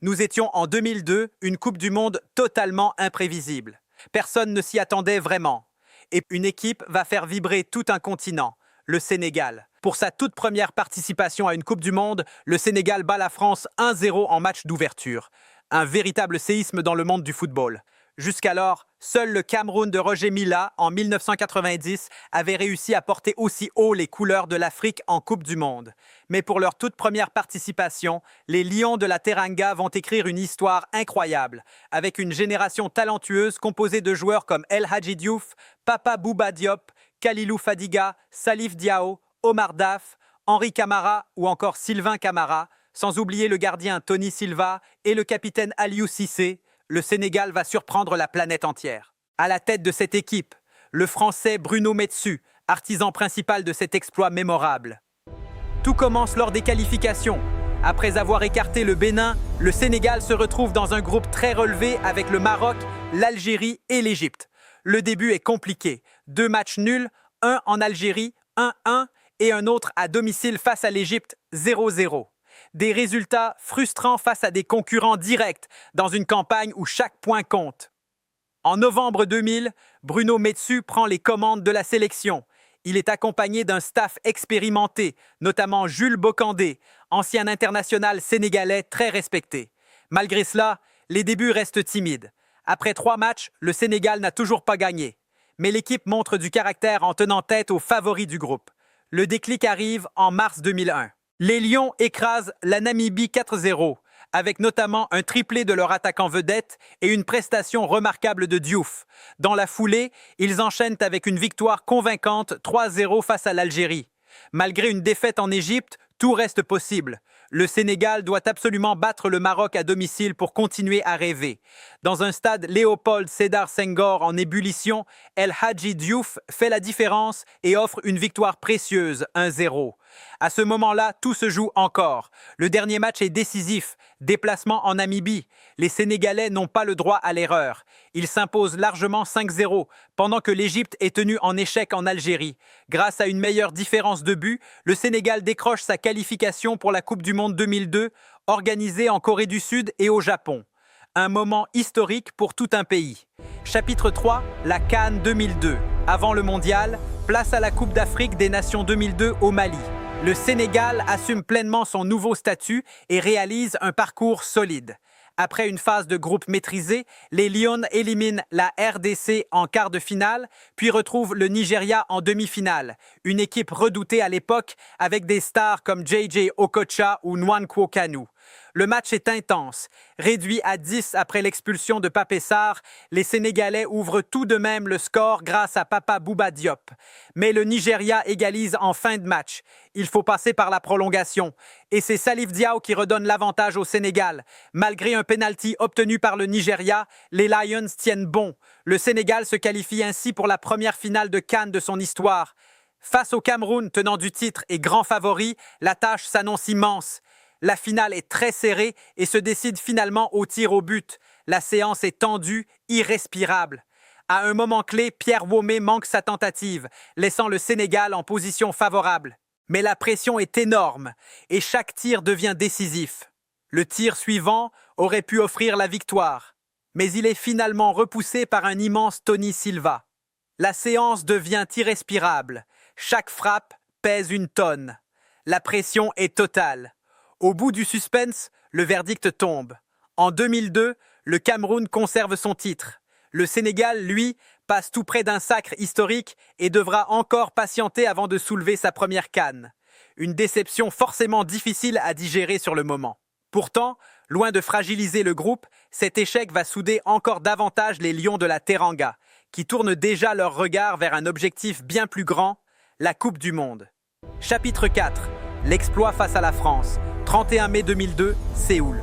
Nous étions en 2002, une Coupe du Monde totalement imprévisible. Personne ne s'y attendait vraiment. Et une équipe va faire vibrer tout un continent, le Sénégal. Pour sa toute première participation à une Coupe du Monde, le Sénégal bat la France 1-0 en match d'ouverture. Un véritable séisme dans le monde du football. Jusqu'alors, seul le Cameroun de Roger Milla, en 1990, avait réussi à porter aussi haut les couleurs de l'Afrique en Coupe du Monde. Mais pour leur toute première participation, les Lions de la Teranga vont écrire une histoire incroyable, avec une génération talentueuse composée de joueurs comme El Hadji Diouf, Papa Bouba Diop, Kalilou Fadiga, Salif Diao, Omar Daf, Henri Camara ou encore Sylvain Camara, sans oublier le gardien Tony Silva et le capitaine Aliou Cissé. Le Sénégal va surprendre la planète entière. À la tête de cette équipe, le Français Bruno Metsu, artisan principal de cet exploit mémorable. Tout commence lors des qualifications. Après avoir écarté le Bénin, le Sénégal se retrouve dans un groupe très relevé avec le Maroc, l'Algérie et l'Égypte. Le début est compliqué. 2 matchs nuls, un en Algérie, 1-1, et un autre à domicile face à l'Égypte, 0-0. Des résultats frustrants face à des concurrents directs dans une campagne où chaque point compte. En novembre 2000, Bruno Metsu prend les commandes de la sélection. Il est accompagné d'un staff expérimenté, notamment Jules Bocandé, ancien international sénégalais très respecté. Malgré cela, les débuts restent timides. Après 3 matchs, le Sénégal n'a toujours pas gagné. Mais l'équipe montre du caractère en tenant tête aux favoris du groupe. Le déclic arrive en mars 2001. Les Lions écrasent la Namibie 4-0, avec notamment un triplé de leur attaquant vedette et une prestation remarquable de Diouf. Dans la foulée, ils enchaînent avec une victoire convaincante 3-0 face à l'Algérie. Malgré une défaite en Égypte, tout reste possible. Le Sénégal doit absolument battre le Maroc à domicile pour continuer à rêver. Dans un stade Léopold Sédar Senghor en ébullition, El Hadji Diouf fait la différence et offre une victoire précieuse, 1-0. À ce moment-là, tout se joue encore. Le dernier match est décisif. Déplacement en Namibie. Les Sénégalais n'ont pas le droit à l'erreur. Ils s'imposent largement 5-0, pendant que l'Égypte est tenue en échec en Algérie. Grâce à une meilleure différence de but, le Sénégal décroche sa qualification pour la Coupe du Monde 2002, organisée en Corée du Sud et au Japon. Un moment historique pour tout un pays. Chapitre 3, la CAN 2002. Avant le mondial, place à la Coupe d'Afrique des Nations 2002 au Mali. Le Sénégal assume pleinement son nouveau statut et réalise un parcours solide. Après une phase de groupe maîtrisée, les Lions éliminent la RDC en quart de finale, puis retrouvent le Nigeria en demi-finale, une équipe redoutée à l'époque avec des stars comme JJ Okocha ou Nwankwo Kanu. Le match est intense. Réduit à 10 après l'expulsion de Pape Sarr, les Sénégalais ouvrent tout de même le score grâce à Papa Bouba Diop. Mais le Nigeria égalise en fin de match. Il faut passer par la prolongation. Et c'est Salif Diao qui redonne l'avantage au Sénégal. Malgré un pénalty obtenu par le Nigeria, les Lions tiennent bon. Le Sénégal se qualifie ainsi pour la première finale de CAN de son histoire. Face au Cameroun, tenant du titre et grand favori, la tâche s'annonce immense. La finale est très serrée et se décide finalement au tir au but. La séance est tendue, irrespirable. À un moment clé, Pierre Womé manque sa tentative, laissant le Sénégal en position favorable. Mais la pression est énorme et chaque tir devient décisif. Le tir suivant aurait pu offrir la victoire, mais il est finalement repoussé par un immense Tony Silva. La séance devient irrespirable. Chaque frappe pèse une tonne. La pression est totale. Au bout du suspense, le verdict tombe. En 2002, le Cameroun conserve son titre. Le Sénégal, lui, passe tout près d'un sacre historique et devra encore patienter avant de soulever sa première CAN. Une déception forcément difficile à digérer sur le moment. Pourtant, loin de fragiliser le groupe, cet échec va souder encore davantage les Lions de la Teranga, qui tournent déjà leur regard vers un objectif bien plus grand, la Coupe du Monde. Chapitre 4. L'exploit face à la France. 31 mai 2002, Séoul.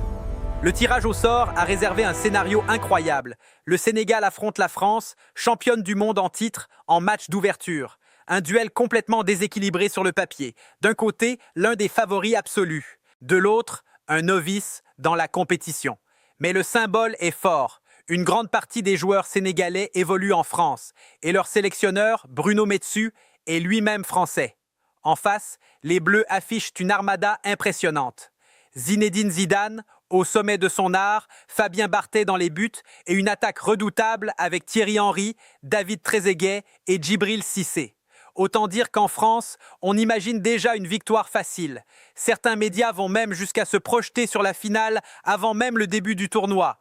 Le tirage au sort a réservé un scénario incroyable. Le Sénégal affronte la France, championne du monde en titre, en match d'ouverture. Un duel complètement déséquilibré sur le papier. D'un côté, l'un des favoris absolus. De l'autre, un novice dans la compétition. Mais le symbole est fort. Une grande partie des joueurs sénégalais évoluent en France. Et leur sélectionneur, Bruno Metsu, est lui-même français. En face, les Bleus affichent une armada impressionnante. Zinedine Zidane, Au sommet de son art, Fabien Barthez dans les buts et une attaque redoutable avec Thierry Henry, David Trezeguet et Djibril Cissé. Autant dire qu'en France, on imagine déjà une victoire facile. Certains médias vont même jusqu'à se projeter sur la finale avant même le début du tournoi.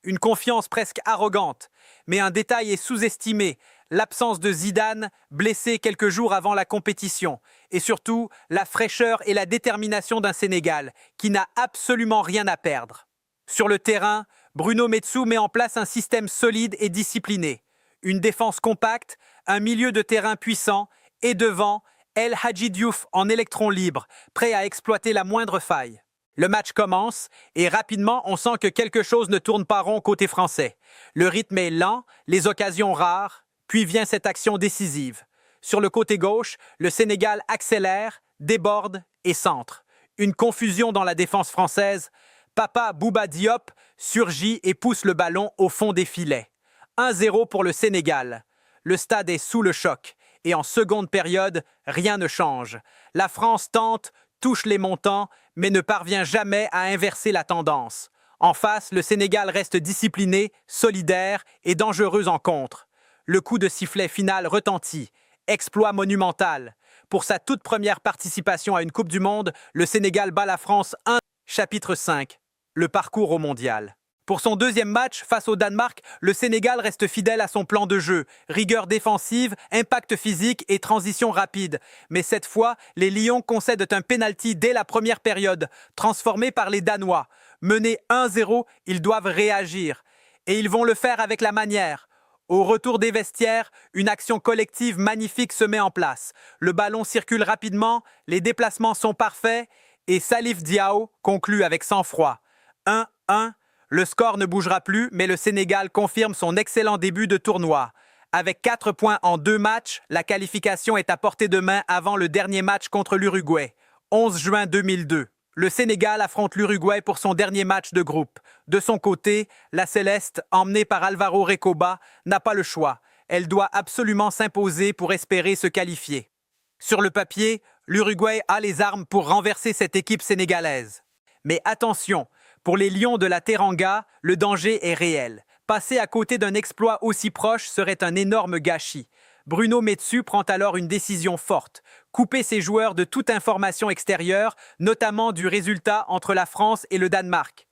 Une confiance presque arrogante. Mais un détail est sous-estimé, l'absence de Zidane, blessé quelques jours avant la compétition. Et surtout, la fraîcheur et la détermination d'un Sénégal, qui n'a absolument rien à perdre. Sur le terrain, Bruno Metsu met en place un système solide et discipliné. Une défense compacte, un milieu de terrain puissant, et devant, El Hadji Diouf en électron libre, prêt à exploiter la moindre faille. Le match commence et rapidement on sent que quelque chose ne tourne pas rond côté français. Le rythme est lent, les occasions rares, puis vient cette action décisive. Sur le côté gauche, le Sénégal accélère, déborde et centre. Une confusion dans la défense française. Papa Bouba Diop surgit et pousse le ballon au fond des filets. 1-0 pour le Sénégal. Le stade est sous le choc et en seconde période, rien ne change. La France tente, touche les montants, mais ne parvient jamais à inverser la tendance. En face, le Sénégal reste discipliné, solidaire et dangereux en contre. Le coup de sifflet final retentit. Exploit monumental. Pour sa toute première participation à une Coupe du Monde, le Sénégal bat la France 1. Chapitre 5. Le parcours au mondial. Pour son deuxième match face au Danemark, le Sénégal reste fidèle à son plan de jeu. Rigueur défensive, impact physique et transition rapide. Mais cette fois, les Lions concèdent un pénalty dès la première période, transformé par les Danois. Menés 1-0, ils doivent réagir. Et ils vont le faire avec la manière. Au retour des vestiaires, une action collective magnifique se met en place. Le ballon circule rapidement, les déplacements sont parfaits et Salif Diao conclut avec sang-froid. 1-1. Le score ne bougera plus, mais le Sénégal confirme son excellent début de tournoi. Avec 4 points en 2 matchs, la qualification est à portée de main avant le dernier match contre l'Uruguay, 11 juin 2002. Le Sénégal affronte l'Uruguay pour son dernier match de groupe. De son côté, la Céleste, emmenée par Alvaro Recoba, n'a pas le choix. Elle doit absolument s'imposer pour espérer se qualifier. Sur le papier, l'Uruguay a les armes pour renverser cette équipe sénégalaise. Mais attention, pour les Lions de la Teranga, le danger est réel. Passer à côté d'un exploit aussi proche serait un énorme gâchis. Bruno Metsu prend alors une décision forte. Couper ses joueurs de toute information extérieure, notamment du résultat entre la France et le Danemark.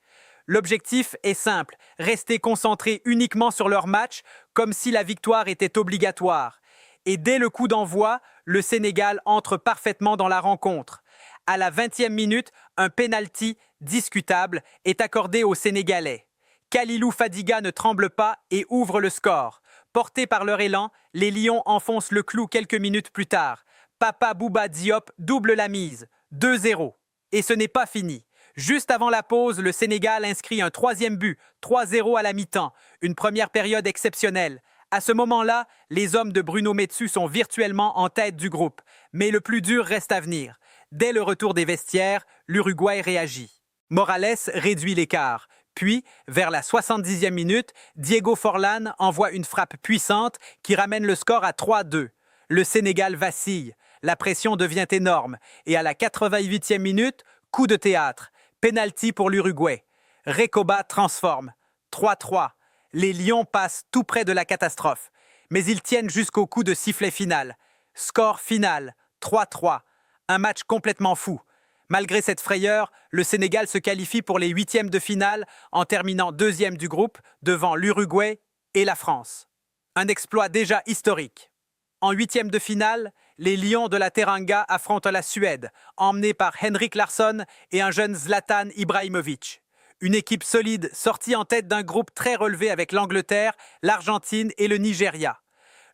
L'objectif est simple, rester concentrés uniquement sur leur match, comme si la victoire était obligatoire. Et dès le coup d'envoi, le Sénégal entre parfaitement dans la rencontre. À la 20e minute, un pénalty discutable est accordé aux Sénégalais. Kalilou Fadiga ne tremble pas et ouvre le score. Portés par leur élan, les Lions enfoncent le clou quelques minutes plus tard. Papa Bouba Diop double la mise, 2-0. Et ce n'est pas fini. Juste avant la pause, le Sénégal inscrit un 3e but, 3-0 à la mi-temps. Une première période exceptionnelle. À ce moment-là, les hommes de Bruno Metsu sont virtuellement en tête du groupe. Mais le plus dur reste à venir. Dès le retour des vestiaires, l'Uruguay réagit. Morales réduit l'écart. Puis, vers la 70e minute, Diego Forlán envoie une frappe puissante qui ramène le score à 3-2. Le Sénégal vacille. La pression devient énorme. Et à la 88e minute, coup de théâtre. Penalty pour l'Uruguay. Recoba transforme. 3-3. Les Lions passent tout près de la catastrophe. Mais ils tiennent jusqu'au coup de sifflet final. Score final, 3-3. Un match complètement fou. Malgré cette frayeur, le Sénégal se qualifie pour les 8e de finale en terminant 2e du groupe devant l'Uruguay et la France. Un exploit déjà historique. En 8e de finale, les Lions de la Teranga affrontent la Suède, emmenés par Henrik Larsson et un jeune Zlatan Ibrahimovic. Une équipe solide sortie en tête d'un groupe très relevé avec l'Angleterre, l'Argentine et le Nigeria.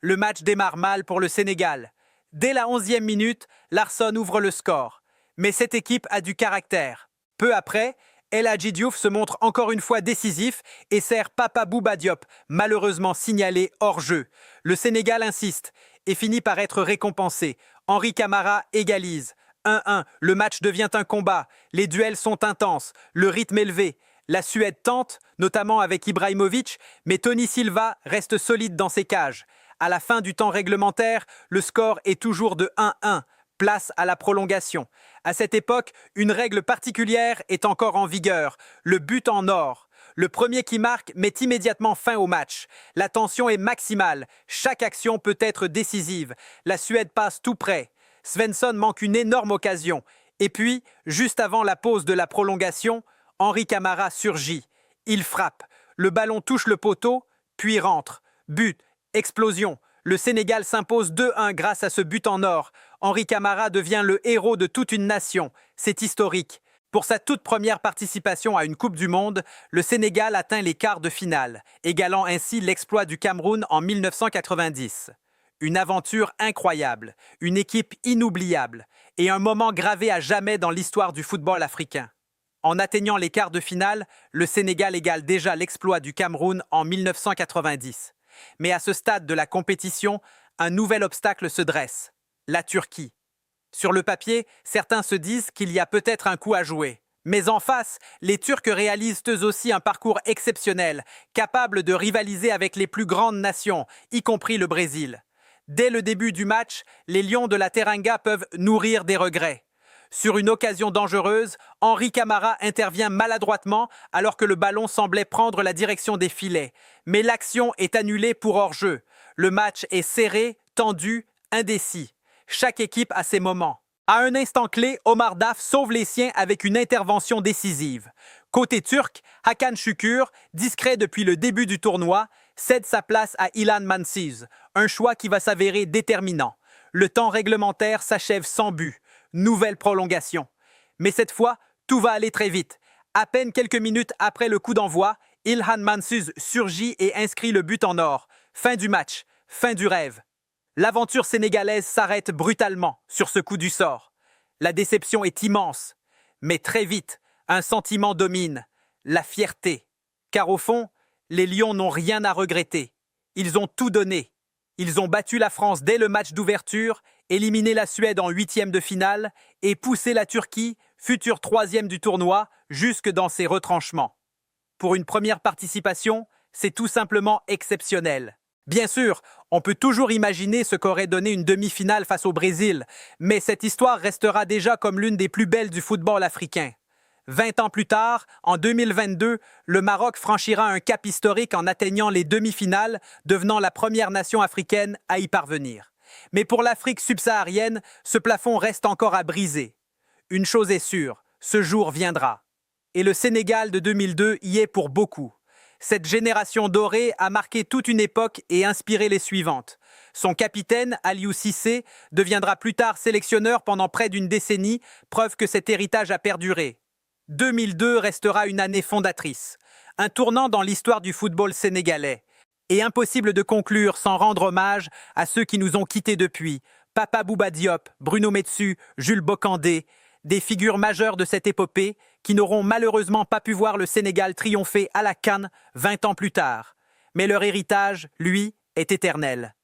Le match démarre mal pour le Sénégal. Dès la 11e minute, Larsson ouvre le score. Mais cette équipe a du caractère. Peu après, El Hadji Diouf se montre encore une fois décisif et sert Papa Bouba Diop, malheureusement signalé hors jeu. Le Sénégal insiste et finit par être récompensé. Henri Camara égalise. 1-1, le match devient un combat. Les duels sont intenses, le rythme élevé. La Suède tente, notamment avec Ibrahimovic, mais Tony Silva reste solide dans ses cages. À la fin du temps réglementaire, le score est toujours de 1-1. Place à la prolongation. À cette époque, une règle particulière est encore en vigueur, le but en or. Le premier qui marque met immédiatement fin au match. La tension est maximale, chaque action peut être décisive. La Suède passe tout près. Svensson manque une énorme occasion. Et puis, juste avant la pause de la prolongation, Henri Camara surgit. Il frappe. Le ballon touche le poteau, puis rentre. But, explosion. Le Sénégal s'impose 2-1 grâce à ce but en or. Henri Camara devient le héros de toute une nation. C'est historique. Pour sa toute première participation à une Coupe du Monde, le Sénégal atteint les quarts de finale, égalant ainsi l'exploit du Cameroun en 1990. Une aventure incroyable, une équipe inoubliable et un moment gravé à jamais dans l'histoire du football africain. En atteignant les quarts de finale, le Sénégal égale déjà l'exploit du Cameroun en 1990. Mais à ce stade de la compétition, un nouvel obstacle se dresse, la Turquie. Sur le papier, certains se disent qu'il y a peut-être un coup à jouer. Mais en face, les Turcs réalisent eux aussi un parcours exceptionnel, capable de rivaliser avec les plus grandes nations, y compris le Brésil. Dès le début du match, les Lions de la Teranga peuvent nourrir des regrets. Sur une occasion dangereuse, Henri Camara intervient maladroitement alors que le ballon semblait prendre la direction des filets. Mais l'action est annulée pour hors-jeu. Le match est serré, tendu, indécis. Chaque équipe a ses moments. À un instant clé, Omar Daf sauve les siens avec une intervention décisive. Côté turc, Hakan Şükür, discret depuis le début du tournoi, cède sa place à Ilhan Mansız, un choix qui va s'avérer déterminant. Le temps réglementaire s'achève sans but. Nouvelle prolongation. Mais cette fois, tout va aller très vite. À peine quelques minutes après le coup d'envoi, Ilhan Mansız surgit et inscrit le but en or. Fin du match, fin du rêve. L'aventure sénégalaise s'arrête brutalement sur ce coup du sort. La déception est immense. Mais très vite, un sentiment domine, la fierté. Car au fond, les Lions n'ont rien à regretter. Ils ont tout donné. Ils ont battu la France dès le match d'ouverture, éliminé la Suède en huitième de finale et poussé la Turquie, future troisième du tournoi, jusque dans ses retranchements. Pour une première participation, c'est tout simplement exceptionnel. Bien sûr, on peut toujours imaginer ce qu'aurait donné une demi-finale face au Brésil, mais cette histoire restera déjà comme l'une des plus belles du football africain. 20 ans plus tard, en 2022, le Maroc franchira un cap historique en atteignant les demi-finales, devenant la première nation africaine à y parvenir. Mais pour l'Afrique subsaharienne, ce plafond reste encore à briser. Une chose est sûre, ce jour viendra. Et le Sénégal de 2002 y est pour beaucoup. Cette génération dorée a marqué toute une époque et inspiré les suivantes. Son capitaine, Aliou Cissé, deviendra plus tard sélectionneur pendant près d'une décennie, preuve que cet héritage a perduré. 2002 restera une année fondatrice, un tournant dans l'histoire du football sénégalais. Et impossible de conclure sans rendre hommage à ceux qui nous ont quittés depuis, Papa Bouba Diop, Bruno Metsu, Jules Bocandé, des figures majeures de cette épopée qui n'auront malheureusement pas pu voir le Sénégal triompher à la CAN 20 ans plus tard. Mais leur héritage, lui, est éternel.